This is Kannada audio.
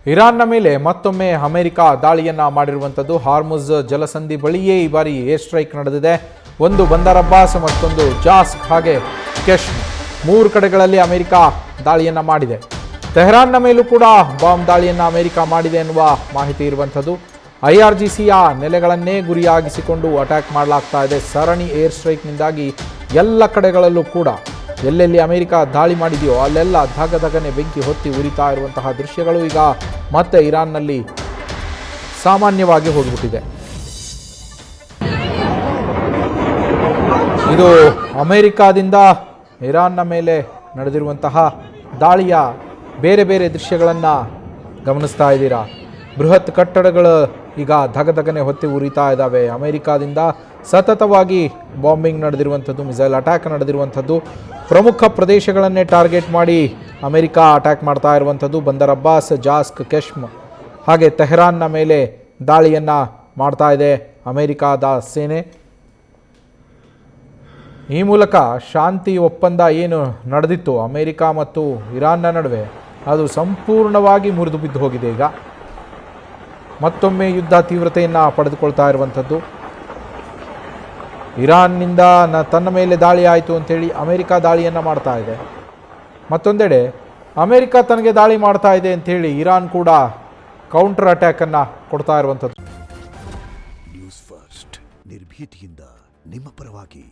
ಇರಾನ್ನ ಮೇಲೆ ಮತ್ತೊಮ್ಮೆ ಅಮೆರಿಕ ದಾಳಿಯನ್ನು ಮಾಡಿರುವಂಥದ್ದು. ಹಾರ್ಮುಜ್ ಜಲಸಂಧಿ ಬಳಿಯೇ ಈ ಬಾರಿ ಏರ್ ಸ್ಟ್ರೈಕ್ ನಡೆದಿದೆ. ಒಂದು ಬಂದರ್ ಅಬ್ಬಾಸ್, ಮತ್ತೊಂದು ಜಾಸ್ಕ್, ಹಾಗೆ ಕೆಶ್ಮ್, 3 ಕಡೆಗಳಲ್ಲಿ ಅಮೆರಿಕ ದಾಳಿಯನ್ನು ಮಾಡಿದೆ. ತೆಹರಾನ್ನ ಮೇಲೂ ಕೂಡ ಬಾಂಬ್ ದಾಳಿಯನ್ನು ಅಮೆರಿಕ ಮಾಡಿದೆ ಎನ್ನುವ ಮಾಹಿತಿ ಇರುವಂಥದ್ದು. IRGCಯ ನೆಲೆಗಳನ್ನೇ ಗುರಿಯಾಗಿಸಿಕೊಂಡು ಅಟ್ಯಾಕ್ ಮಾಡಲಾಗ್ತಾ ಇದೆ. ಸರಣಿ ಏರ್ ಸ್ಟ್ರೈಕ್ನಿಂದಾಗಿ ಎಲ್ಲ ಕಡೆಗಳಲ್ಲೂ ಕೂಡ ಎಲ್ಲೆಲ್ಲಿ ಅಮೆರಿಕ ದಾಳಿ ಮಾಡಿದೆಯೋ ಅಲ್ಲೆಲ್ಲ ಧಗಧಗನೆ ಬೆಂಕಿ ಹೊತ್ತಿ ಉರಿತಾ ಇರುವಂತಹ ದೃಶ್ಯಗಳು ಈಗ ಮತ್ತೆ ಇರಾನ್ನಲ್ಲಿ ಸಾಮಾನ್ಯವಾಗಿ ಹೋಗಿಬಿಟ್ಟಿದೆ. ಇದು ಅಮೆರಿಕಾದಿಂದ ಇರಾನ್ನ ಮೇಲೆ ನಡೆದಿರುವಂತಹ ದಾಳಿಯ ಬೇರೆ ಬೇರೆ ದೃಶ್ಯಗಳನ್ನು ಗಮನಿಸ್ತಾ ಇದ್ದೀರಾ. ಬೃಹತ್ ಕಟ್ಟಡಗಳು ಈಗ ಧಗಧಗನೆ ಹೊತ್ತಿ ಉರಿತಾ ಇದ್ದಾವೆ. ಅಮೆರಿಕಾದಿಂದ ಸತತವಾಗಿ ಬಾಂಬಿಂಗ್ ನಡೆದಿರುವಂಥದ್ದು, ಮಿಸೈಲ್ ಅಟ್ಯಾಕ್ ನಡೆದಿರುವಂಥದ್ದು. ಪ್ರಮುಖ ಪ್ರದೇಶಗಳನ್ನೇ ಟಾರ್ಗೆಟ್ ಮಾಡಿ ಅಮೆರಿಕ ಅಟ್ಯಾಕ್ ಮಾಡ್ತಾ ಇರುವಂಥದ್ದು. ಬಂದರ್ ಅಬ್ಬಾಸ್, ಜಾಸ್ಕ್, ಕೆಶ್ಮ್ ಹಾಗೆ ತೆಹರಾನ್ನ ಮೇಲೆ ದಾಳಿಯನ್ನು ಮಾಡ್ತಾ ಇದೆ ಅಮೆರಿಕಾದ ಸೇನೆ. ಈ ಮೂಲಕ ಶಾಂತಿ ಒಪ್ಪಂದ ಏನು ನಡೆದಿತ್ತು ಅಮೆರಿಕ ಮತ್ತು ಇರಾನ್ನ ನಡುವೆ, ಅದು ಸಂಪೂರ್ಣವಾಗಿ ಮುರಿದು ಬಿದ್ದು ಹೋಗಿದೆ. ಈಗ ಮತ್ತೊಮ್ಮೆ ಯುದ್ಧ ತೀವ್ರತೆಯನ್ನು ಪಡೆದುಕೊಳ್ತಾ ಇರುವಂಥದ್ದು. ಇರಾನ್ನಿಂದ ತನ್ನ ಮೇಲೆ ದಾಳಿ ಆಯಿತು ಅಂಥೇಳಿ ಅಮೆರಿಕ ದಾಳಿಯನ್ನು ಮಾಡ್ತಾ ಇದೆ. ಮತ್ತೊಂದೆಡೆ ಅಮೆರಿಕ ತನಗೆ ದಾಳಿ ಮಾಡ್ತಾ ಇದೆ ಅಂಥೇಳಿ ಇರಾನ್ ಕೂಡ ಕೌಂಟರ್ ಅಟ್ಯಾಕನ್ನು ಕೊಡ್ತಾ ಇರುವಂಥದ್ದು. ನ್ಯೂಸ್ ಫಸ್ಟ್, ನಿರ್ಭೀತಿಯಿಂದ ನಿಮ್ಮ ಪರವಾಗಿ.